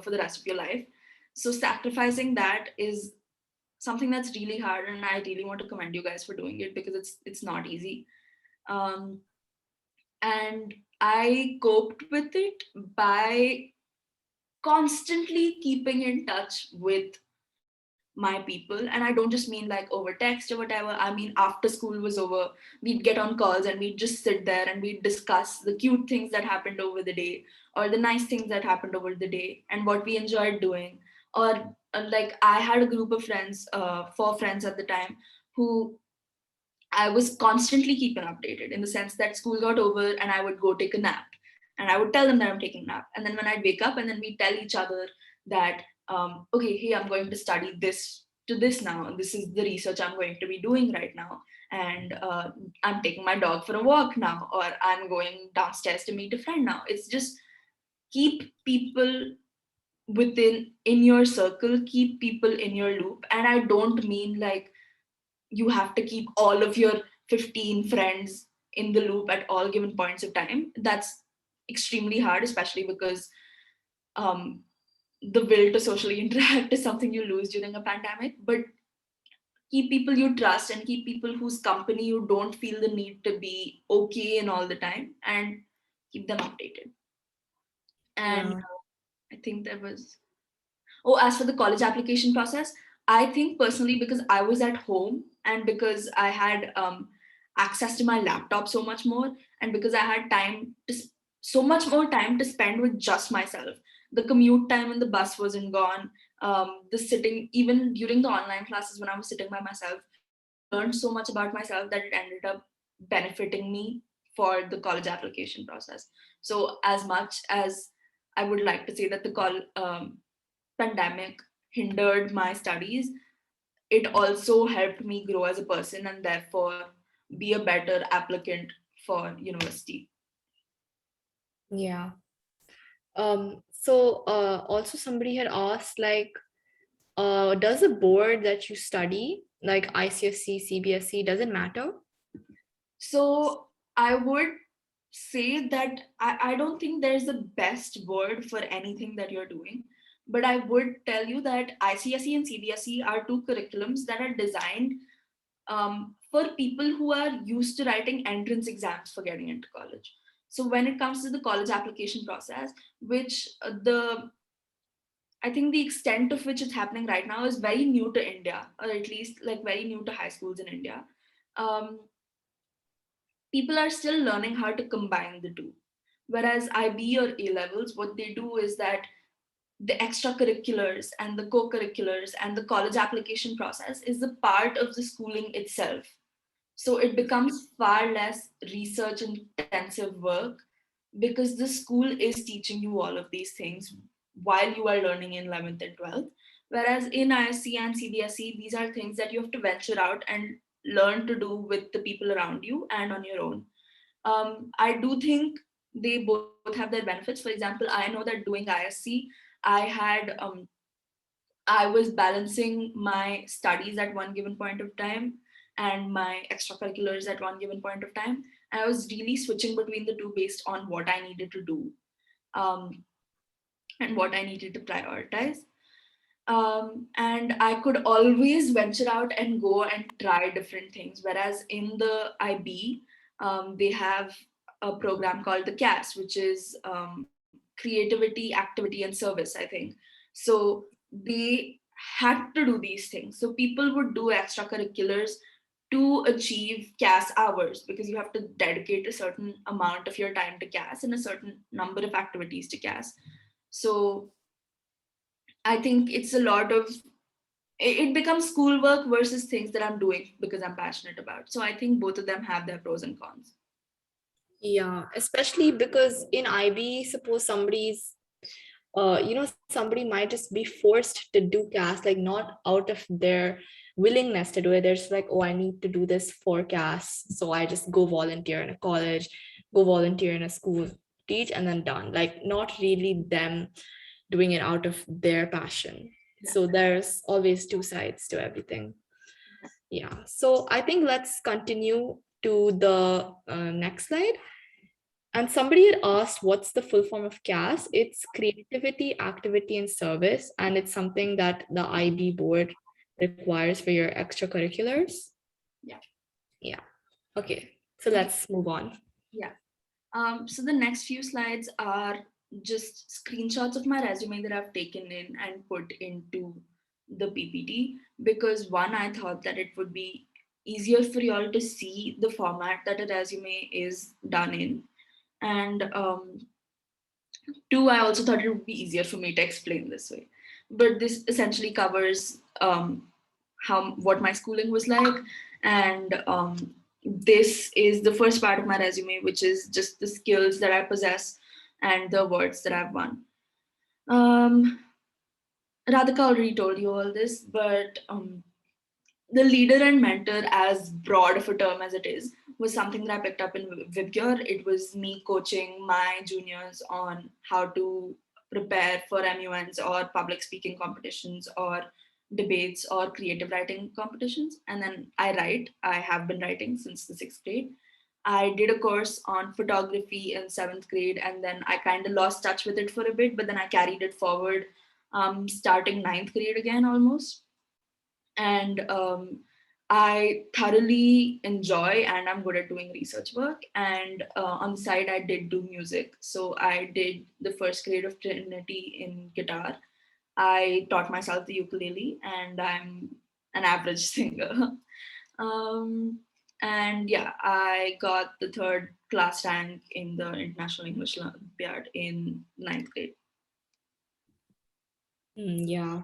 for the rest of your life. So sacrificing that is something that's really hard, and I really want to commend you guys for doing it because it's not easy. Um, and I coped with it by constantly keeping in touch with my people. And I don't just mean like over text or whatever. I mean, after school was over, we'd get on calls and we'd just sit there and we'd discuss the cute things that happened over the day, or the nice things that happened over the day, and what we enjoyed doing. Or like I had a group of friends, 4 friends at the time, who I was constantly keeping updated, in the sense that school got over and I would go take a nap. And I would tell them that I'm taking a nap. And then when I'd wake up, and then we'd tell each other that, okay, hey, I'm going to study this to this now. This is the research I'm going to be doing right now. And I'm taking my dog for a walk now, or I'm going downstairs to meet a friend now. It's just keep people within in your circle, keep people in your loop. And I don't mean like you have to keep all of your 15 friends in the loop at all given points of time. That's extremely hard, especially because um, the will to socially interact is something you lose during a pandemic. But keep people you trust, and keep people whose company you don't feel the need to be okay in all the time, and keep them updated. And Yeah. I think there was, oh, as for the college application process, I think personally, because I was at home and because I had access to my laptop so much more, and because I had so much more time to spend with just myself. The commute time in the bus wasn't gone. The sitting, even during the online classes when I was sitting by myself, I learned so much about myself that it ended up benefiting me for the college application process. So, as much as I would like to say that pandemic hindered my studies, it also helped me grow as a person and therefore be a better applicant for university. Yeah. So also somebody had asked, like, does the board that you study, like ICSE, CBSE, does it matter? So I would say that I don't think there's a best word for anything that you're doing, but I would tell you that ICSE and CBSE are two curriculums that are designed for people who are used to writing entrance exams for getting into college. So when it comes to the college application process, which the I think the extent of which it's happening right now is very new to India, or at least like very new to high schools in India. Um, People are still learning how to combine the two. Whereas IB or A levels, what they do is that the extracurriculars and the co-curriculars and the college application process is the part of the schooling itself. So it becomes far less research intensive work because the school is teaching you all of these things while you are learning in 11th and 12th. Whereas in ISC and CBSE, these are things that you have to venture out and learn to do with the people around you and on your own. I do think they both have their benefits. For example, I know that doing ISC, I had I was balancing my studies at one given point of time and my extracurriculars at one given point of time. I was really switching between the two based on what I needed to do, um, and what I needed to prioritize. And I could always venture out and go and try different things. Whereas in the IB, they have a program called the CAS, which is creativity, activity, and service, I think. So they had to do these things. So people would do extracurriculars to achieve CAS hours, because you have to dedicate a certain amount of your time to CAS and a certain number of activities to CAS. So I think it's a lot of it becomes schoolwork versus things that I'm doing because I'm passionate about. So I think both of them have their pros and cons. Yeah, especially because in IB, suppose somebody's somebody might just be forced to do CAS, like not out of their willingness to do it. There's like, oh, I need to do this for CAS, so I just go volunteer in a college, go volunteer in a school, teach, and then done. Like not really them doing it out of their passion. Yeah. So there's always two sides to everything. Yeah, so I think let's continue to the next slide. And somebody had asked what's the full form of CAS? It's creativity, activity, and service. And it's something that the IB board requires for your extracurriculars. Yeah. Yeah. Okay. So Okay. let's move on. Yeah. So the next few slides are just screenshots of my resume that I've taken in and put into the PPT, because one, I thought that it would be easier for y'all to see the format that a resume is done in. And two, I also thought it would be easier for me to explain this way. But this essentially covers how what my schooling was like, and this is the first part of my resume, which is just the skills that I possess and the awards that I've won. Um, Radhika already told you all this, but the leader and mentor, as broad of a term as it is, was something that I picked up in Vibgyor. It was me coaching my juniors on how to prepare for MUNs or public speaking competitions or debates or creative writing competitions. And then I write. I have been writing since the sixth grade. I did a course on photography in seventh grade, and then I kind of lost touch with it for a bit, but then I carried it forward, starting ninth grade again almost. And I thoroughly enjoy and I'm good at doing research work. And on the side, I did do music. So I did the first grade of Trinity in guitar. I taught myself the ukulele, and I'm an average singer. um, and yeah, I got the third class rank in the International English Olympiad in ninth grade. Yeah.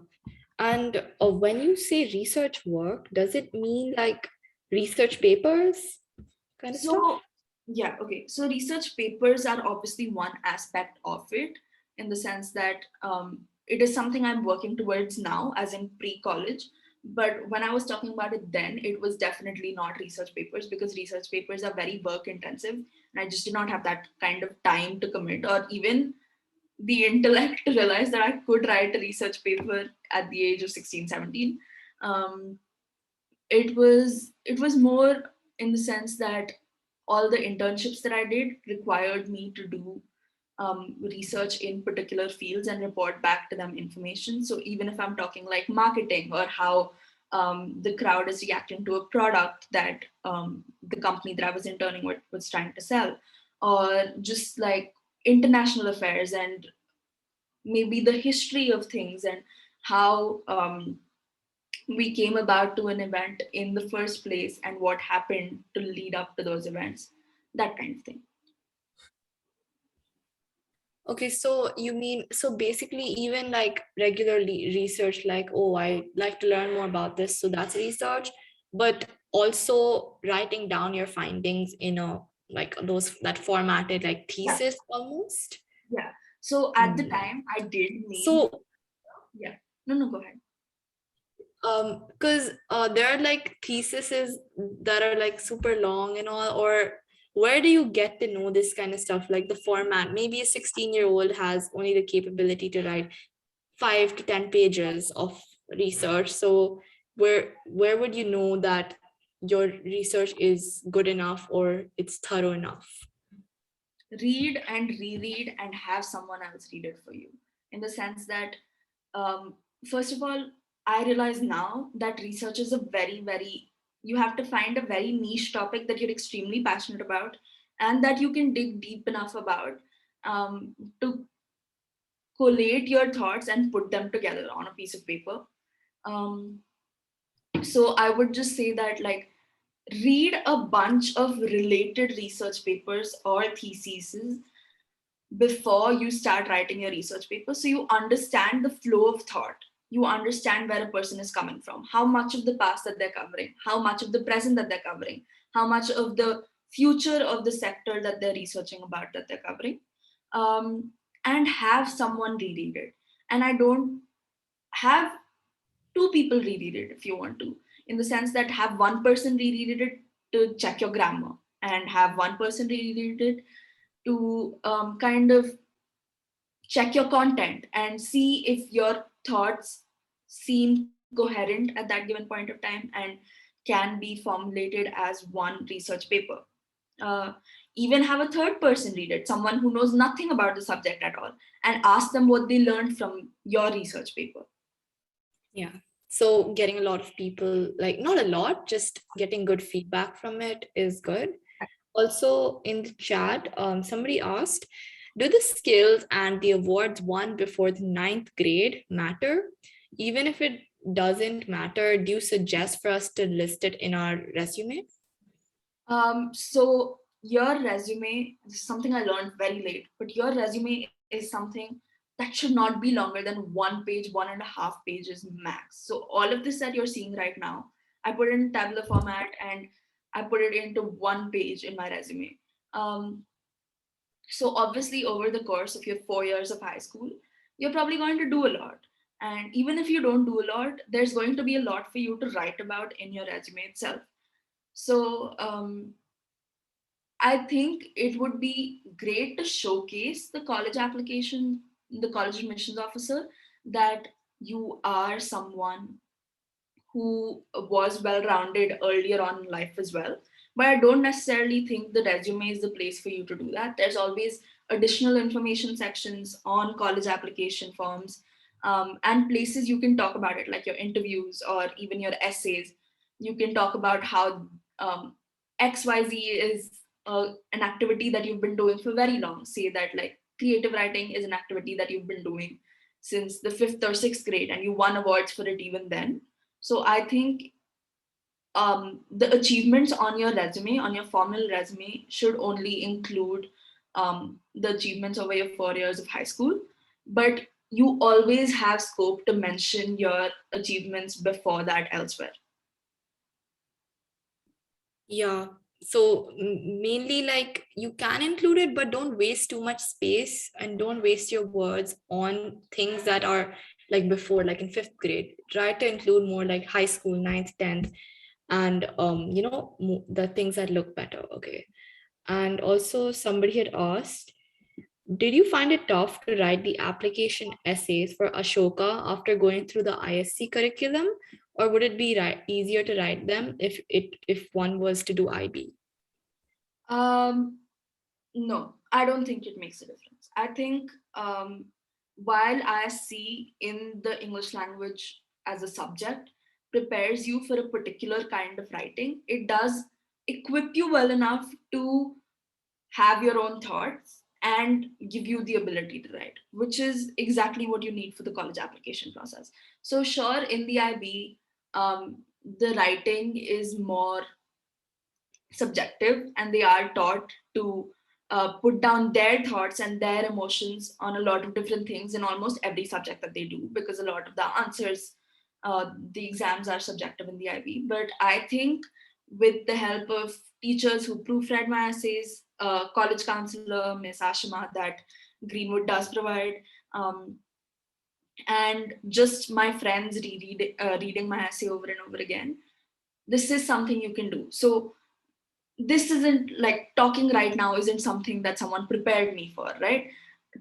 And when you say research work, does it mean like research papers kind of stuff? So, yeah, okay. So, research papers are obviously one aspect of it, in the sense that it is something I'm working towards now, as in pre college. But when I was talking about it then, it was definitely not research papers, because research papers are very work intensive. And I just did not have that kind of time to commit, or even the intellect to realize that I could write a research paper at the age of 16, 17. Um, it was more in the sense that all the internships that I did required me to do research in particular fields and report back to them information. So even if I'm talking like marketing, or how the crowd is reacting to a product that the company that I was interning with was trying to sell, or just like international affairs and maybe the history of things, and how we came about to an event in the first place and what happened to lead up to those events, that kind of thing. Okay, so you mean, so basically, even like regularly research, like, oh, I like to learn more about this, so that's research, but also writing down your findings in a like those that formatted like Yeah, thesis almost. yeah. So at the Hmm. time I did need. So, Yeah, no, no, go ahead. because there are like theses that are like super long and all, or where do you get to know this kind of stuff, like the format? Maybe a 16-year-old has only the capability to write 5 to 10 pages of research. So where would you know that your research is good enough or it's thorough enough? Read and reread and have someone else read it for you, in the sense that um, first of all, I realize now that research is a very, you have to find a very niche topic that you're extremely passionate about, and that you can dig deep enough about, to collate your thoughts and put them together on a piece of paper. um, so I would just say that, like, read a bunch of related research papers or theses before you start writing your research paper, so you understand the flow of thought. You understand where a person is coming from, how much of the past that they're covering, how much of the present that they're covering, how much of the future of the sector that they're researching about that they're covering. um, and have someone reread it. And I don't have two people reread it if you want to, in the sense that have one person reread it to check your grammar, and have one person reread it to kind of check your content and see if your thoughts seem coherent at that given point of time and can be formulated as one research paper. Uh, Even have a third person read it, someone who knows nothing about the subject at all, and ask them what they learned from your research paper. Yeah. So getting a lot of people, like not a lot, just getting good feedback from it is good. Also in the chat, somebody asked, do the skills and the awards won before the ninth grade matter? Even if it doesn't matter, do you suggest for us to list it in our resume? So your resume, this is something I learned very late, but your resume is something that should not be longer than one page, 1.5 pages max. So all of this that you're seeing right now, I put it in tabular format and I put it into one page in my resume. Um, so obviously over the course of your 4 years of high school, you're probably going to do a lot. And even if you don't do a lot, there's going to be a lot for you to write about in your resume itself. So I think it would be great to showcase the college application, the college admissions officer, that you are someone who was well rounded earlier on in life as well. But I don't necessarily think the resume is the place for you to do that. There's always additional information sections on college application forms, and places you can talk about it, like your interviews or even your essays. You can talk about how XYZ is an activity that you've been doing for very long. Say that like creative writing is an activity that you've been doing since the fifth or sixth grade and you won awards for it even then. So I think the achievements on your resume, on your formal resume, should only include the achievements over your 4 years of high school. But you always have scope to mention your achievements before that elsewhere. Yeah. So mainly like you can include it, but don't waste too much space and don't waste your words on things that are like before, like in fifth grade. Try to include more like high school, ninth, 10th, and the things that look better. Okay. And also somebody had asked, did you find it tough to write the application essays for Ashoka after going through the ISC curriculum, or would it be easier to write them if one was to do IB? Um, no, I don't think it makes a difference. I think while I see in the English language as a subject prepares you for a particular kind of writing, it does equip you well enough to have your own thoughts and give you the ability to write, which is exactly what you need for the college application process. So, sure, in the IB, the writing is more subjective and they are taught to put down their thoughts and their emotions on a lot of different things in almost every subject that they do, because a lot of the answers, the exams are subjective in the IB. But I think with the help of teachers who proofread my essays, college counselor Miss Ashima that Greenwood does provide, um, and just my friends reading my essay over and over again, this is something you can do. So this isn't like talking right now isn't something that someone prepared me for, right?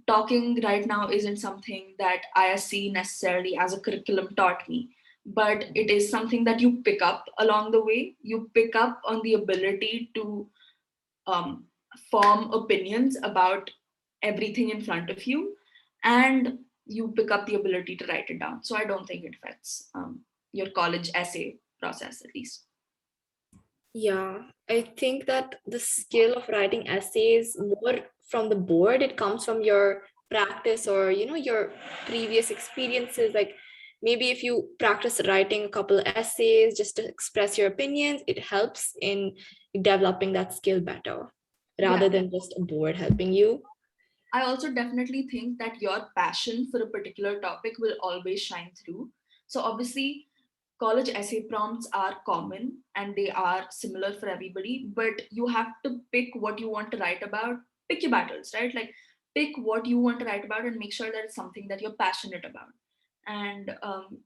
Talking right now isn't something that ISC necessarily as a curriculum taught me, but it is something that you pick up along the way. You pick up on the ability to um, form opinions about everything in front of you, and you pick up the ability to write it down. So I don't think it affects your college essay process, at least. Yeah, I think that the skill of writing essays more from the board, it comes from your practice or your previous experiences. Like maybe if you practice writing a couple of essays just to express your opinions, it helps in developing that skill better rather Yeah, than just a board helping you. I also definitely think that your passion for a particular topic will always shine through. So, obviously, college essay prompts are common and they are similar for everybody, but you have to pick what you want to write about, pick your battles, right? Like, pick what you want to write about and make sure that it's something that you're passionate about. And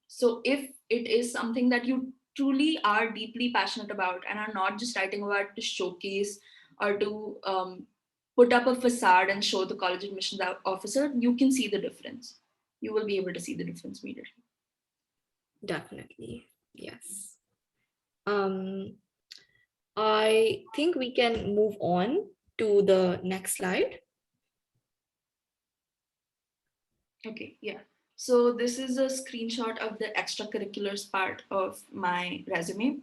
so, if it is something that you truly are deeply passionate about and are not just writing about to showcase or to put up a facade and show the college admissions officer, you can see the difference. You will be able to see the difference immediately. Definitely. Yes. Um, I think we can move on. to the next slide. Okay, yeah. So this is a screenshot of the extracurriculars part of my resume.